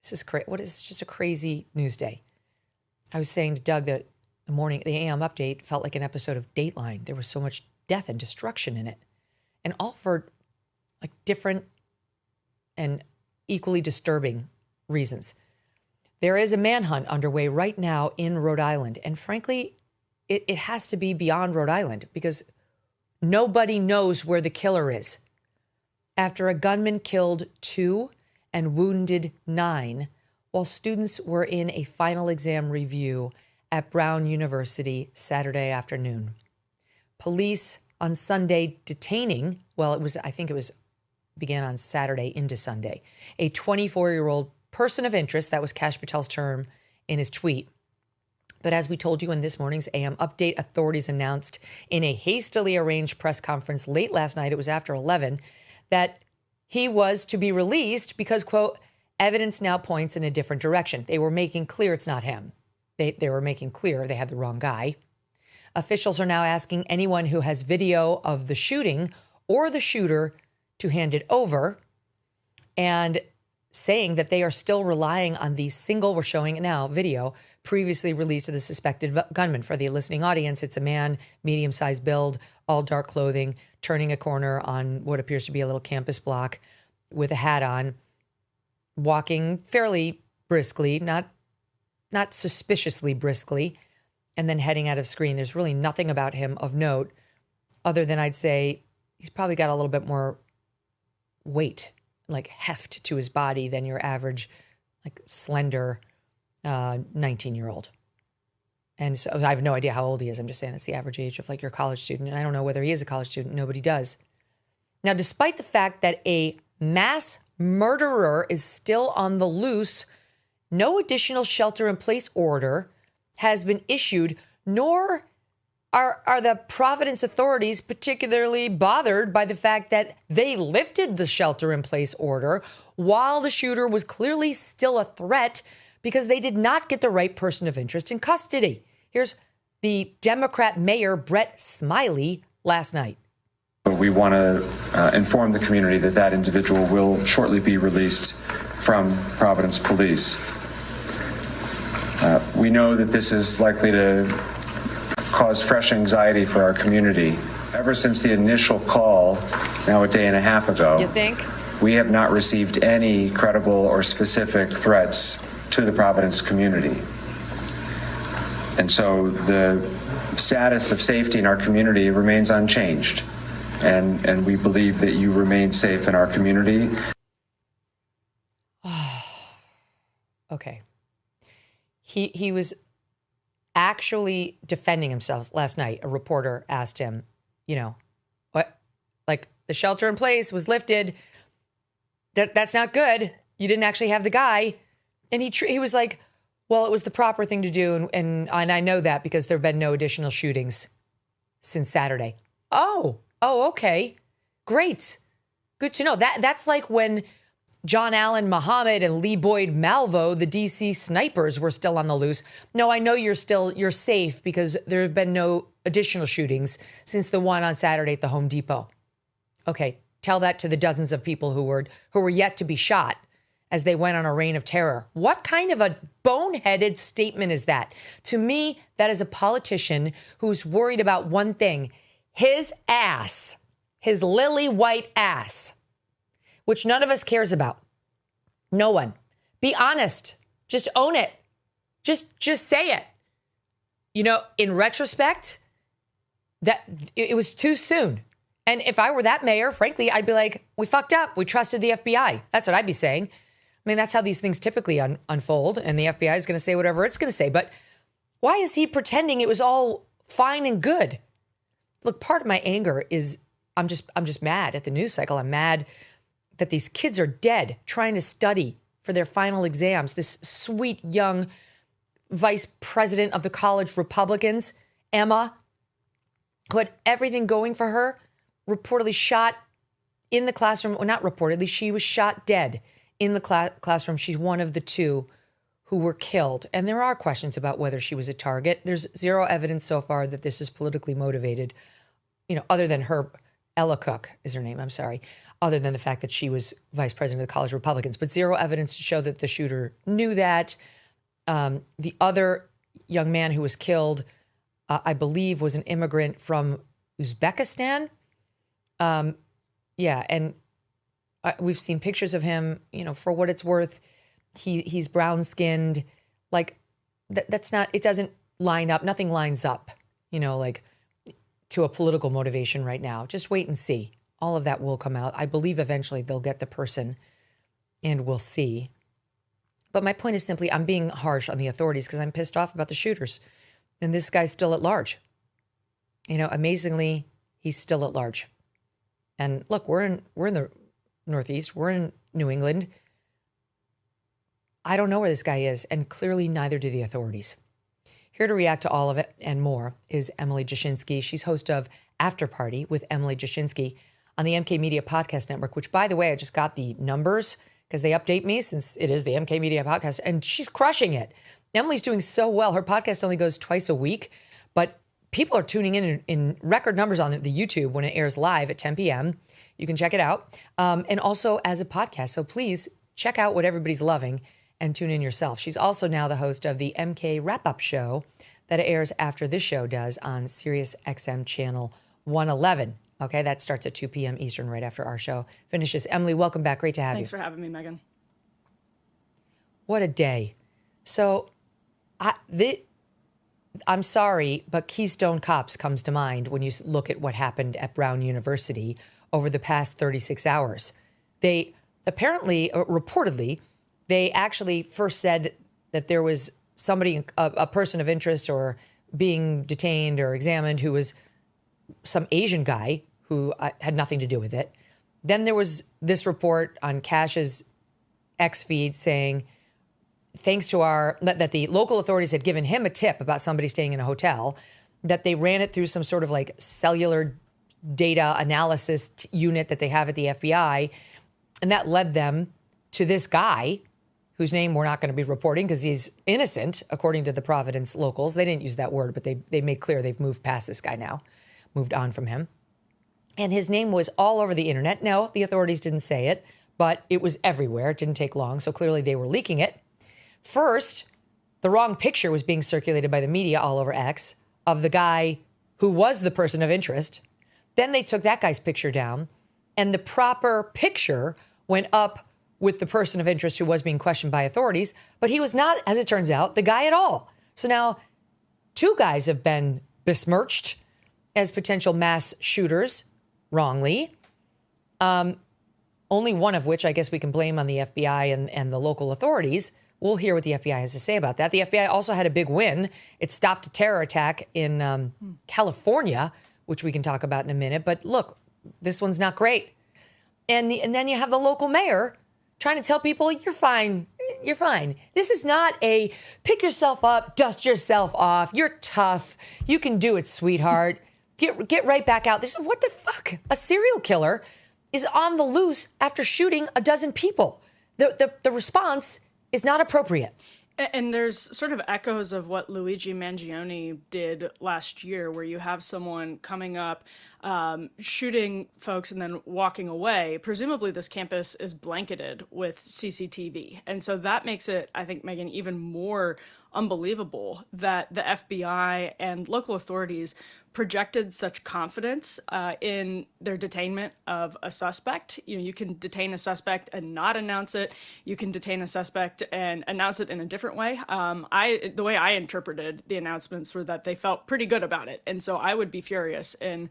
This is what is just a crazy news day. I was saying to Doug that the AM update felt like an episode of Dateline. There was so much death and destruction in it, and all for like different and equally disturbing reasons. There is a manhunt underway right now in Rhode Island, and frankly, it has to be beyond Rhode Island because nobody knows where the killer is. After a gunman killed 2 and wounded 9 while students were in a final exam review at Brown University Saturday afternoon. Police on Sunday detaining, began on Saturday into Sunday, a 24-year-old person of interest. That was Kash Patel's term in his tweet. But as we told you in this morning's AM update, authorities announced in a hastily arranged press conference late last night, it was after 11, that he was to be released because, quote, evidence now points in a different direction. They were making clear it's not him. They were making clear they had the wrong guy. Officials are now asking anyone who has video of the shooting or the shooter to hand it over, and saying that they are still relying on the single, we're showing now, video previously released of the suspected gunman. For the listening audience, it's a man, medium-sized build, all dark clothing, turning a corner on what appears to be a little campus block with a hat on, walking fairly briskly, not suspiciously briskly, and then heading out of screen. There's really nothing about him of note other than I'd say he's probably got a little bit more weight, like heft to his body than your average, like slender 19-year-old. And so I have no idea how old he is. I'm just saying that's the average age of like your college student. And I don't know whether he is a college student. Nobody does. Now, despite the fact that a mass murderer is still on the loose, no additional shelter-in-place order has been issued, nor are the Providence authorities particularly bothered by the fact that they lifted the shelter-in-place order while the shooter was clearly still a threat because they did not get the right person of interest in custody. Here's the Democrat mayor, Brett Smiley, last night. We want to inform the community that that individual will shortly be released from Providence Police. We know that this is likely to cause fresh anxiety for our community. Ever since the initial call, now a day and a half ago, you think? We have not received any credible or specific threats to the Providence community. And so the status of safety in our community remains unchanged. And we believe that you remain safe in our community. Okay. He was actually defending himself last night. A reporter asked him, what? Like, the shelter in place was lifted. That's not good. You didn't actually have the guy. And he was like, well, it was the proper thing to do. And I know that because there have been no additional shootings since Saturday. Oh, okay. Great. Good to know. That's like when John Allen Muhammad and Lee Boyd Malvo, the DC snipers, were still on the loose. No, I know you're safe because there have been no additional shootings since the one on Saturday at the Home Depot. Okay, tell that to the dozens of people who were yet to be shot as they went on a reign of terror. What kind of a boneheaded statement is that? To me, that is a politician who's worried about one thing: his ass, his lily white ass, which none of us cares about. No one. Be honest. Just own it. Just say it. In retrospect, that it was too soon. And if I were that mayor, frankly, I'd be like, we fucked up. We trusted the FBI. That's what I'd be saying. I mean, that's how these things typically unfold. And the FBI is going to say whatever it's going to say. But why is he pretending it was all fine and good? Look, part of my anger is I'm just mad at the news cycle. I'm mad that these kids are dead trying to study for their final exams. This sweet young vice president of the college Republicans, Emma, who had everything going for her, reportedly shot in the classroom. Well, not reportedly, she was shot dead in the classroom. She's one of the 2 who were killed. And there are questions about whether she was a target. There's zero evidence so far that this is politically motivated, other than her Ella Cook is her name, I'm sorry, other than the fact that she was vice president of the College Republicans, but zero evidence to show that the shooter knew that. The other young man who was killed, I believe, was an immigrant from Uzbekistan. And we've seen pictures of him, for what it's worth. He's brown skinned. Like that's not, it doesn't line up. Nothing lines up, like to a political motivation right now. Just wait and see. All of that will come out. I believe eventually they'll get the person and we'll see. But my point is simply, I'm being harsh on the authorities because I'm pissed off about the shooters. And this guy's still at large. Amazingly, he's still at large. And look, we're in the Northeast. We're in New England. I don't know where this guy is, and clearly neither do the authorities. Here to react to all of it and more is Emily Jashinsky. She's host of After Party with Emily Jashinsky on the MK Media Podcast Network, which, by the way, I just got the numbers because they update me since it is the MK Media Podcast, and she's crushing it. Emily's doing so well. Her podcast only goes twice a week, but people are tuning in record numbers on the YouTube when it airs live at 10 p.m. You can check it out, and also as a podcast. So please check out what everybody's loving and tune in yourself. She's also now the host of the MK Wrap-Up Show that airs after this show does on SiriusXM channel 111. Okay, that starts at 2 p.m. Eastern right after our show finishes. Emily, welcome back. Great to have you. Thanks for having me, Megyn. What a day. So I'm sorry, but Keystone Cops comes to mind when you look at what happened at Brown University over the past 36 hours. They apparently, reportedly, they actually first said that there was somebody, a person of interest or being detained or examined who was some Asian guy who had nothing to do with it. Then there was this report on Cash's X feed saying, thanks to that the local authorities had given him a tip about somebody staying in a hotel, that they ran it through some sort of like cellular data analysis unit that they have at the FBI. And that led them to this guy whose name we're not going to be reporting because he's innocent, according to the Providence locals. They didn't use that word, but they made clear they've moved past this guy now, moved on from him. And his name was all over the internet. No, the authorities didn't say it, but it was everywhere. It didn't take long, so clearly they were leaking it. First, the wrong picture was being circulated by the media all over X of the guy who was the person of interest. Then they took that guy's picture down, and the proper picture went up with the person of interest who was being questioned by authorities, but he was not, as it turns out, the guy at all. So now two guys have been besmirched as potential mass shooters wrongly. Only one of which I guess we can blame on the FBI and the local authorities. We'll hear what the FBI has to say about that. The FBI also had a big win. It stopped a terror attack in California, which we can talk about in a minute. But look, this one's not great. And then you have the local mayor trying to tell people, you're fine. You're fine. This is not a pick yourself up, dust yourself off. You're tough. You can do it, sweetheart. Get right back out. What the fuck? A serial killer is on the loose after shooting a dozen people. The response is not appropriate. And there's sort of echoes of what Luigi Mangione did last year, where you have someone coming up, shooting folks and then walking away. Presumably this campus is blanketed with CCTV. And so that makes it, I think, Megyn, even more unbelievable that the FBI and local authorities projected such confidence in their detainment of a suspect. You can detain a suspect and not announce it. You can detain a suspect and announce it in a different way. The way I interpreted the announcements were that they felt pretty good about it. And so I would be furious in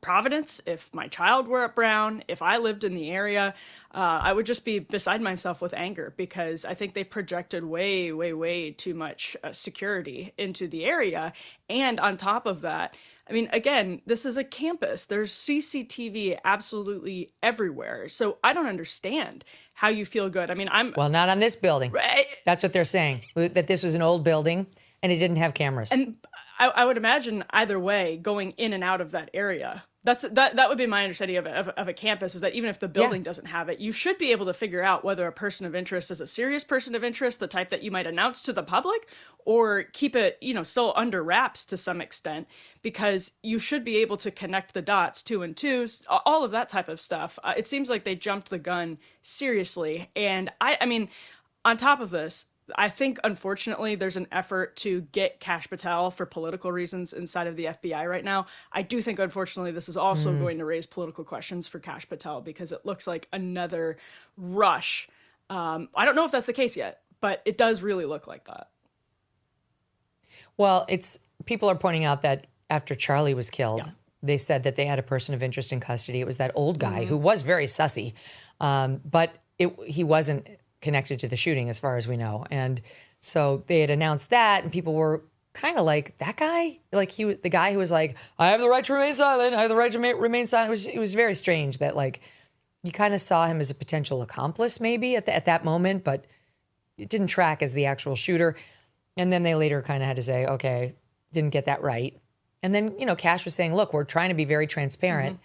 Providence, if my child were at Brown, if I lived in the area, I would just be beside myself with anger because I think they projected way, way, way too much security into the area. And on top of that, I mean, again, this is a campus. There's CCTV absolutely everywhere. So I don't understand how you feel good. I mean, Well, not on this building. Right. That's what they're saying, that this was an old building and it didn't have cameras. And I would imagine either way, going in and out of that area That would be my understanding of a campus, is that even if the building doesn't have it, you should be able to figure out whether a person of interest is a serious person of interest, the type that you might announce to the public, or keep it, still under wraps to some extent, because you should be able to connect the dots, 2 and 2, all of that type of stuff. It seems like they jumped the gun seriously. And I mean, on top of this, I think, unfortunately, there's an effort to get Kash Patel for political reasons inside of the FBI right now. I do think, unfortunately, this is also going to raise political questions for Kash Patel, because it looks like another rush. I don't know if that's the case yet, but it does really look like that. Well, people are pointing out that after Charlie was killed, they said that they had a person of interest in custody. It was that old guy who was very sussy, but he wasn't connected to the shooting as far as we know. And so they had announced that, and people were kind of like, that guy? Like, the guy who was like, I have the right to remain silent. I have the right to remain silent. It was very strange that, like, you kind of saw him as a potential accomplice maybe at that moment, but it didn't track as the actual shooter. And then they later kind of had to say, okay, didn't get that right. And then, Kash was saying, look, we're trying to be very transparent.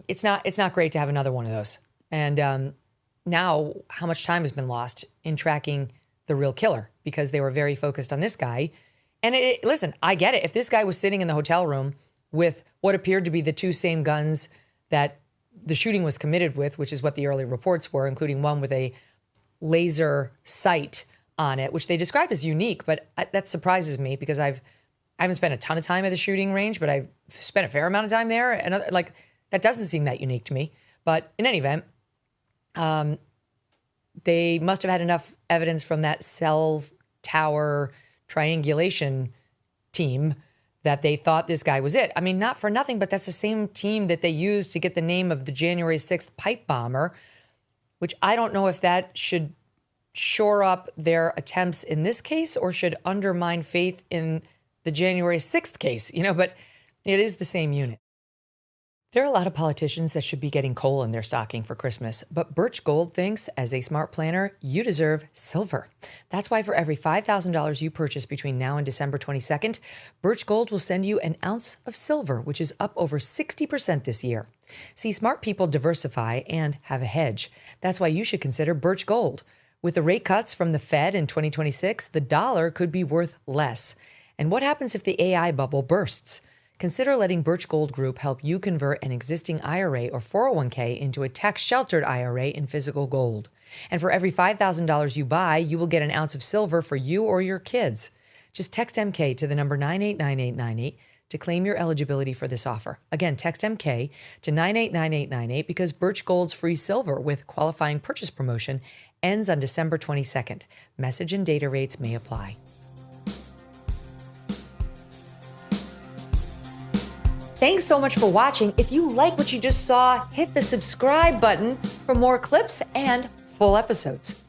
It's not great to have another one of those. And now how much time has been lost in tracking the real killer, because they were very focused on this guy. And listen, I get it. If this guy was sitting in the hotel room with what appeared to be the 2 same guns that the shooting was committed with, which is what the early reports were, including one with a laser sight on it, which they described as unique, but that surprises me, because I haven't spent a ton of time at the shooting range, but I've spent a fair amount of time there, and that doesn't seem that unique to me. But in any event, they must have had enough evidence from that cell tower triangulation team that they thought this guy was it. I mean, not for nothing, but that's the same team that they used to get the name of the January 6th pipe bomber, which I don't know if that should shore up their attempts in this case or should undermine faith in the January 6th case, but it is the same unit. There are a lot of politicians that should be getting coal in their stocking for Christmas, but Birch Gold thinks, as a smart planner, you deserve silver. That's why for every $5,000 you purchase between now and December 22nd, Birch Gold will send you an ounce of silver, which is up over 60% this year. See, smart people diversify and have a hedge. That's why you should consider Birch Gold. With the rate cuts from the Fed in 2026, the dollar could be worth less. And what happens if the AI bubble bursts? Consider letting Birch Gold Group help you convert an existing IRA or 401k into a tax-sheltered IRA in physical gold. And for every $5,000 you buy, you will get an ounce of silver for you or your kids. Just text MK to the number 989898 to claim your eligibility for this offer. Again, text MK to 989898 because Birch Gold's free silver with qualifying purchase promotion ends on December 22nd. Message and data rates may apply. Thanks so much for watching. If you like what you just saw, hit the subscribe button for more clips and full episodes.